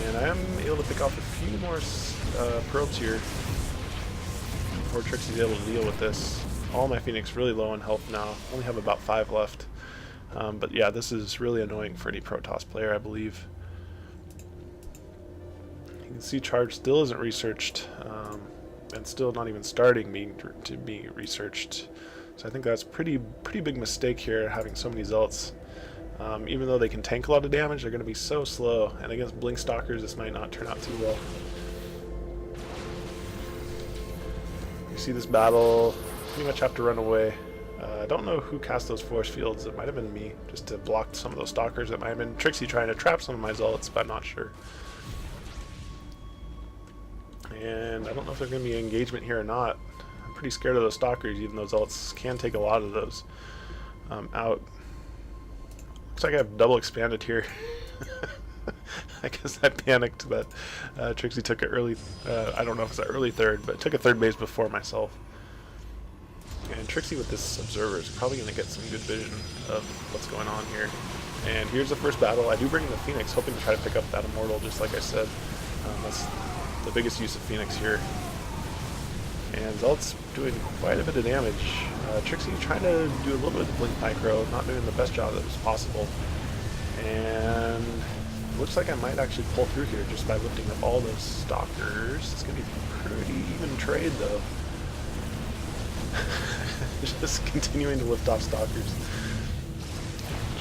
And I am able to pick off a few more probes here before Trixie's able to deal with this. All my Phoenix really low on health now. Only have about 5 left. But yeah, this is really annoying for any Protoss player, I believe. You can see charge still isn't researched, and still not even starting to be researched. So I think that's pretty big mistake here, having so many Zealots. Even though they can tank a lot of damage, they're going to be so slow, and against Blink Stalkers this might not turn out too well. You see this battle, pretty much have to run away. I don't know who cast those force fields. It might have been me, just to block some of those Stalkers. It might have been Tricksy trying to trap some of my Zealots, but I'm not sure. And I don't know if there's going to be engagement here or not. I'm pretty scared of those Stalkers, even though Zealots can take a lot of those out. Looks like I have double expanded here. I guess I panicked, but Tricksy took it early. I don't know if it's an early third, but took a third base before myself. And Tricksy with this observer is probably going to get some good vision of what's going on here. And here's the first battle. I do bring in the Phoenix, hoping to try to pick up that Immortal, just like I said. That's the biggest use of Phoenix here. And Zealot's doing quite a bit of damage. Tricksy trying to do a little bit of Blink Micro, not doing the best job that was possible. And looks like I might actually pull through here just by lifting up all those Stalkers. It's going to be pretty even trade though. Just continuing to lift off Stalkers.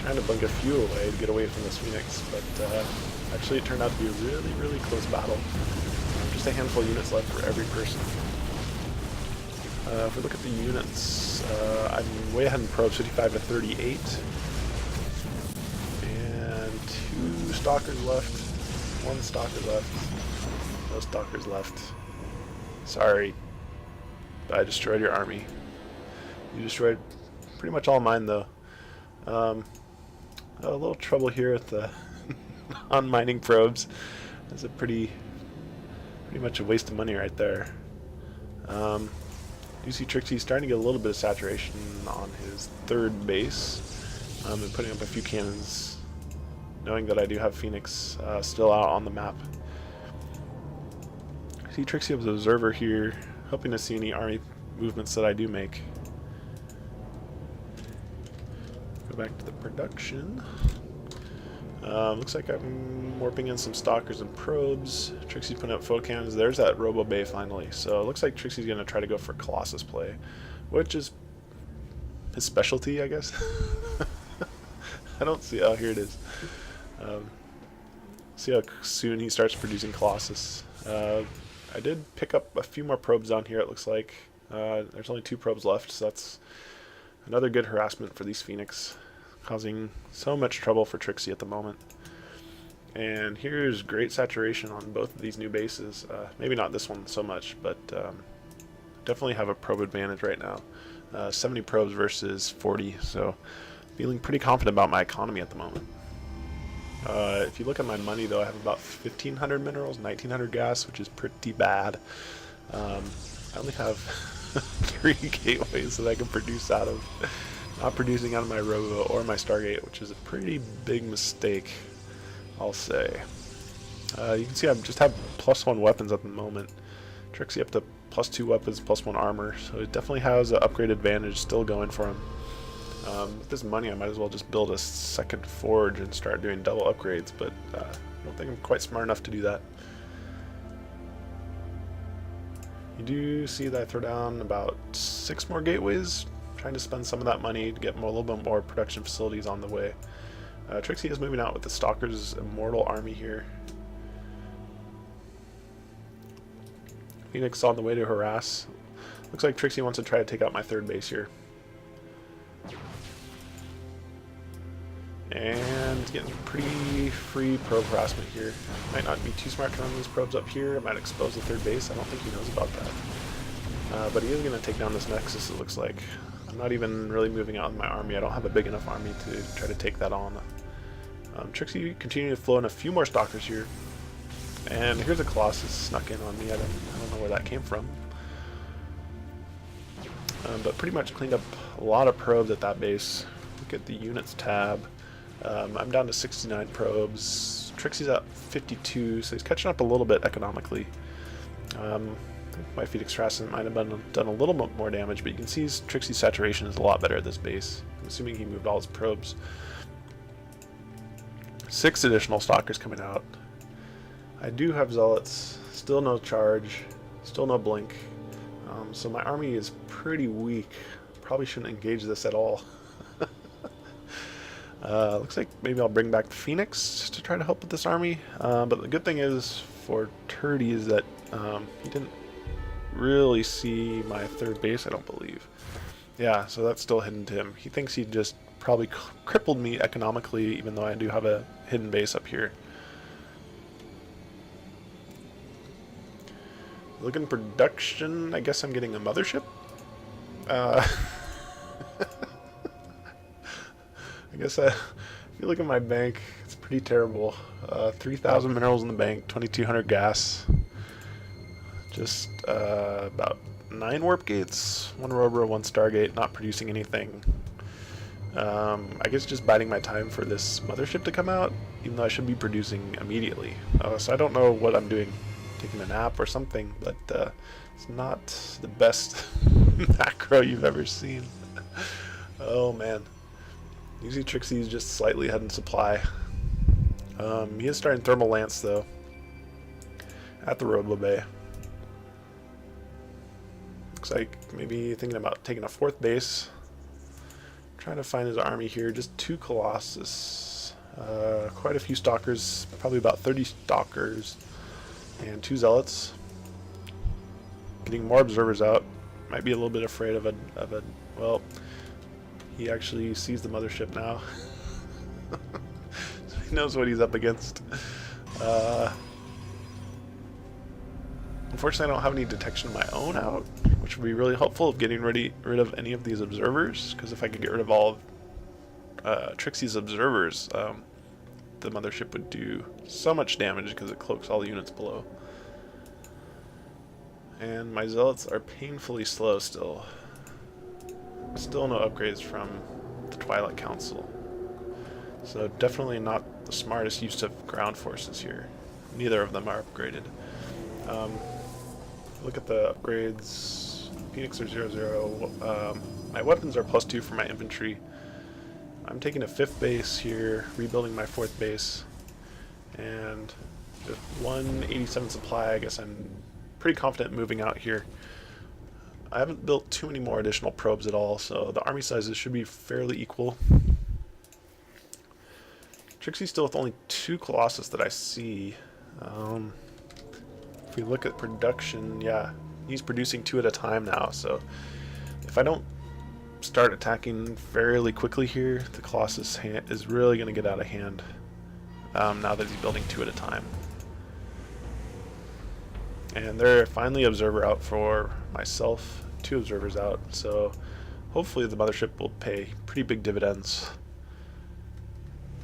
Trying to bunk a few away to get away from this Phoenix, but actually it turned out to be a really close battle. Just a handful of units left for every person. If we look at the units, I'm way ahead in probes, 55 to 38. And 2 Stalkers left, 1 Stalker left, no Stalkers left. Sorry, I destroyed your army. You destroyed pretty much all mine though. A little trouble here with the on-mining probes. That's a pretty much a waste of money right there. You see Tricksy starting to get a little bit of saturation on his third base, and putting up a few cannons, knowing that I do have Phoenix still out on the map. See Tricksy as an observer here, hoping to see any army movements that I do make. Go back to the production. Looks like I'm warping in some Stalkers and probes. Trixie's putting up photocannons. There's that Robo Bay finally. So it looks like Trixie's going to try to go for Colossus play, which is his specialty, I guess. I don't see. Oh, here it is. See how soon he starts producing Colossus. I did pick up a few more probes down here, it looks like. There's only 2 probes left, so that's another good harassment for these Phoenix, causing so much trouble for Tricksy at the moment. And here's great saturation on both of these new bases. Maybe not this one so much, but definitely have a probe advantage right now. 70 probes versus 40, so feeling pretty confident about my economy at the moment. If you look at my money though, I have about 1,500 minerals, 1,900 gas, which is pretty bad. I only have 3 gateways that I can produce out of. Not producing out of my Robo or my Stargate, which is a pretty big mistake, I'll say. You can see I just have +1 weapons at the moment. Tricksy up to +2 weapons, +1 armor, so it definitely has an upgrade advantage still going for him. With this money, I might as well just build a second forge and start doing double upgrades, but I don't think I'm quite smart enough to do that. You do see that I throw down about 6 more gateways, trying to spend some of that money to get a little bit more production facilities on the way. Tricksy is moving out with the Stalker's Immortal army here. Phoenix on the way to harass. Looks like Tricksy wants to try to take out my third base here. And getting pretty free probe harassment here. Might not be too smart to run these probes up here. It might expose the third base. I don't think he knows about that. But he is going to take down this Nexus, it looks like. I'm not even really moving out in my army. I don't have a big enough army to try to take that on. Tricksy continuing to flow in a few more Stalkers here. And here's a Colossus snuck in on me. I don't know where that came from. But pretty much cleaned up a lot of probes at that base. Look at the units tab. I'm down to 69 probes. Trixie's at 52, so he's catching up a little bit economically. My Phoenix Harassment might have done a little bit more damage, but you can see Trixie's saturation is a lot better at this base. I'm assuming he moved all his probes. 6 additional stalkers coming out. I do have zealots, still no charge, still no blink. So my army is pretty weak. Probably shouldn't engage this at all. Looks like maybe I'll bring back Phoenix to try to help with this army. But the good thing is for Turdy is that he didn't really see my 3rd base, I don't believe. Yeah, so that's still hidden to him. He thinks he just probably crippled me economically, even though I do have a hidden base up here. Looking production, I guess I'm getting a mothership. I guess if you look at my bank, it's pretty terrible. 3,000 minerals in the bank, 2,200 gas, just about 9 warp gates, 1 Robra, 1 Stargate, not producing anything. I guess just biding my time for this mothership to come out, even though I should be producing immediately. So I don't know what I'm doing, taking a nap or something, but it's not the best macro you've ever seen. Oh man. Usually Tricksy's just slightly ahead in supply. He is starting Thermal Lance though at the Robo Bay. Looks like maybe thinking about taking a 4th base. Trying to find his army here. Just 2 Colossus, quite a few stalkers, probably about 30 stalkers, and 2 zealots. Getting more observers out. Might be a little bit afraid of a well. He actually sees the mothership now. So he knows what he's up against. Unfortunately, I don't have any detection of my own out, which would be really helpful of getting rid of any of these observers, because if I could get rid of all of Trixie's observers, the mothership would do so much damage because it cloaks all the units below. And my zealots are painfully slow still. Still no upgrades from the Twilight Council. So definitely not the smartest use of ground forces here. Neither of them are upgraded. Look at the upgrades. Phoenix are 0-0. My weapons are +2 for my infantry. I'm taking a 5th base here, rebuilding my 4th base. And with 187 supply, I guess I'm pretty confident moving out here. I haven't built too many more additional probes at all, so the army sizes should be fairly equal. Tricksy's still with only 2 Colossus that I see. If we look at production, yeah, he's producing 2 at a time now, so if I don't start attacking fairly quickly here, the Colossus is really going to get out of hand now that he's building 2 at a time. And they're finally observer out for myself, 2 observers out, so hopefully the mothership will pay pretty big dividends.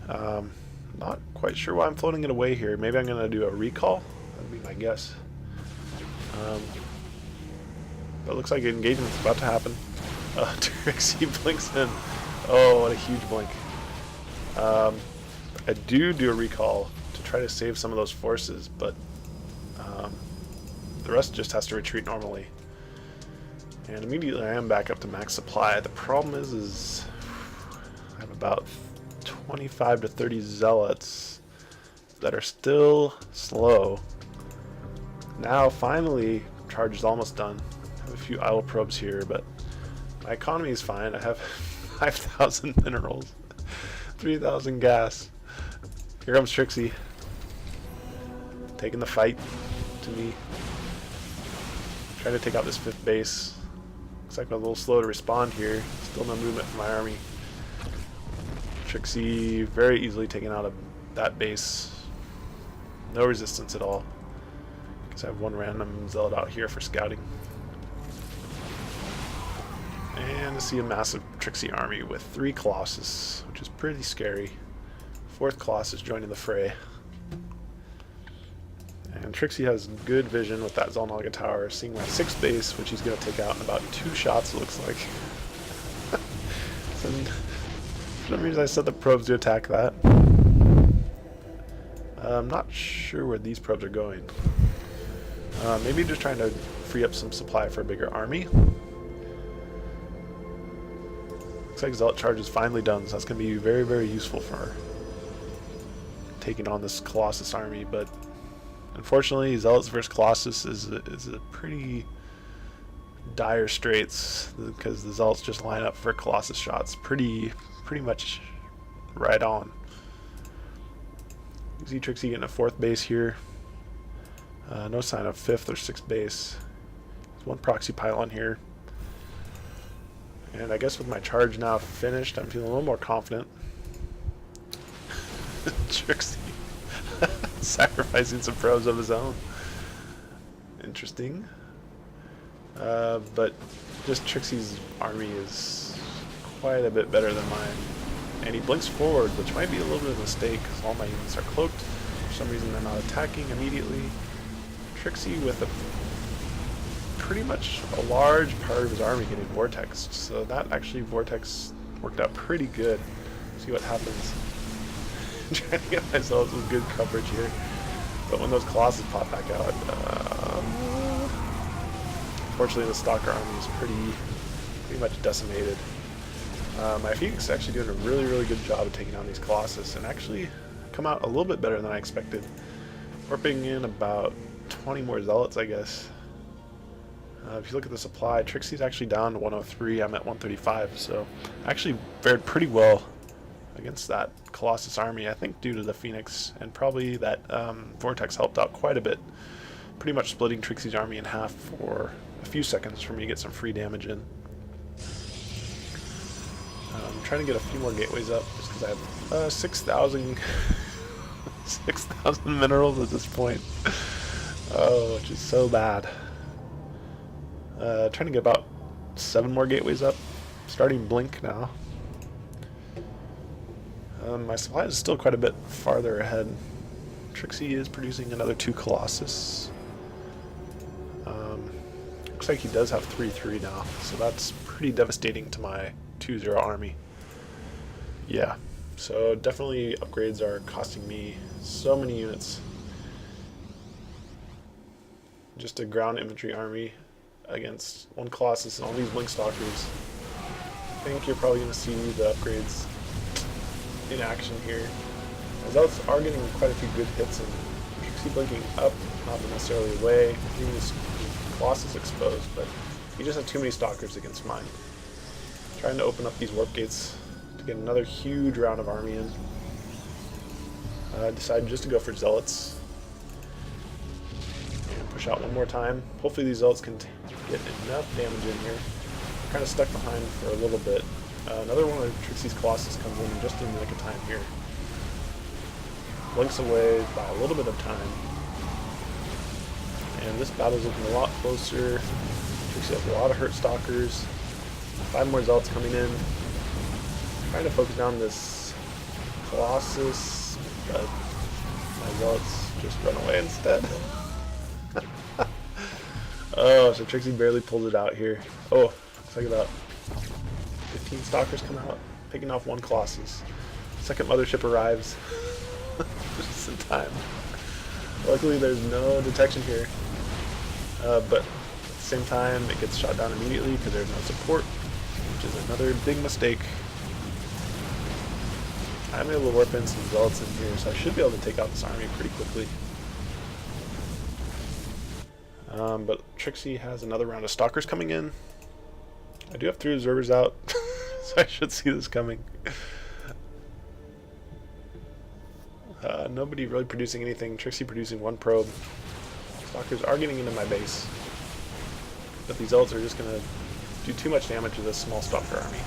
Not quite sure why I'm floating it away here. Maybe I'm going to do a recall. That'd be my guess. But it looks like engagement's about to happen. Tricksy blinks in. Oh, what a huge blink. I do a recall to try to save some of those forces, but the rest just has to retreat normally. And immediately I am back up to max supply. The problem is I have about 25 to 30 zealots that are still slow. Now finally, charge is almost done. I have a few idle probes here, but my economy is fine. I have 5,000 minerals, 3,000 gas. Here comes Tricksy, taking the fight to me. Trying to take out this 5th base. Looks like I'm a little slow to respond here. Still no movement from my army. Tricksy very easily taken out of that base. No resistance at all. Because I have 1 random zealot out here for scouting. And I see a massive Tricksy army with 3 Colossus, which is pretty scary. 4th Colossus joining the fray. And Tricksy has good vision with that Zalnaga Tower, seeing my 6th base, which he's going to take out in about 2 shots, it looks like. For some reason I set the probes to attack that. I'm not sure where these probes are going. Maybe just trying to free up some supply for a bigger army. Looks like Zealot Charge is finally done, so that's going to be very, very useful for taking on this Colossus army, but unfortunately, Zealots versus Colossus is a pretty dire straits, because the Zealots just line up for Colossus shots pretty much right on. You see Tricksy getting a 4th base here. No sign of 5th or 6th base. There's one proxy pylon here. And I guess with my charge now finished, I'm feeling a little more confident. Tricksy sacrificing some probes of his own. Interesting. But just Tricksy's army is quite a bit better than mine. And he blinks forward, which might be a little bit of a mistake, because all my units are cloaked. For some reason they're not attacking immediately. Tricksy with pretty much a large part of his army getting vortexed. So that actually vortex worked out pretty good. See what happens. Trying to get myself some good coverage here. But when those Colossus pop back out, unfortunately the Stalker army is pretty much decimated. My Phoenix is actually doing a really good job of taking down these Colossus, and actually come out a little bit better than I expected. Warping in about 20 more Zealots, I guess. If you look at the supply, Trixie's actually down to 103, I'm at 135, so actually fared pretty well against that Colossus army, I think due to the Phoenix, and probably that Vortex helped out quite a bit, pretty much splitting Trixie's army in half for a few seconds for me to get some free damage in. I'm trying to get a few more gateways up, just because I have 6,000 minerals at this point. Oh, which is so bad. Trying to get about 7 more gateways up, starting blink now. My supply is still quite a bit farther ahead. Tricksy is producing another 2 Colossus. Looks like he does have 3-3 now, so that's pretty devastating to my 2-0 army. Yeah, so definitely upgrades are costing me so many units. Just a ground infantry army against 1 Colossus and all these Blink Stalkers. I think you're probably going to see the upgrades in action here. The Zealots are getting quite a few good hits, and Tricksy blinking up, not necessarily away, leaving this Colossus exposed, but he just has too many Stalkers against mine. Trying to open up these warp gates to get another huge round of army in. I decided just to go for Zealots and push out one more time. Hopefully these Zealots can get enough damage in here. I'm kind of stuck behind for a little bit. Another one of Trixie's Colossus comes in just in the nick of time here. Blinks away by a little bit of time. And this battle's looking a lot closer. Trixie has a lot of hurt Stalkers. 5 more Zealots coming in. Trying to focus down this Colossus, but my Zealots just run away instead. Oh, so Tricksy barely pulled it out here. Oh, looks like about 15 Stalkers come out, picking off 1 Colossus. Second mothership arrives. Just in time. Luckily there's no detection here. But at the same time it gets shot down immediately because there's no support, which is another big mistake. I'm able to warp in some Zealots in here, so I should be able to take out this army pretty quickly. But Tricksy has another round of Stalkers coming in. I do have 3 observers out, so I should see this coming. Nobody really producing anything. Tricksy producing 1 probe. Stalkers are getting into my base, but these Zealots are just going to do too much damage to this small Stalker army.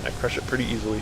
I crush it pretty easily.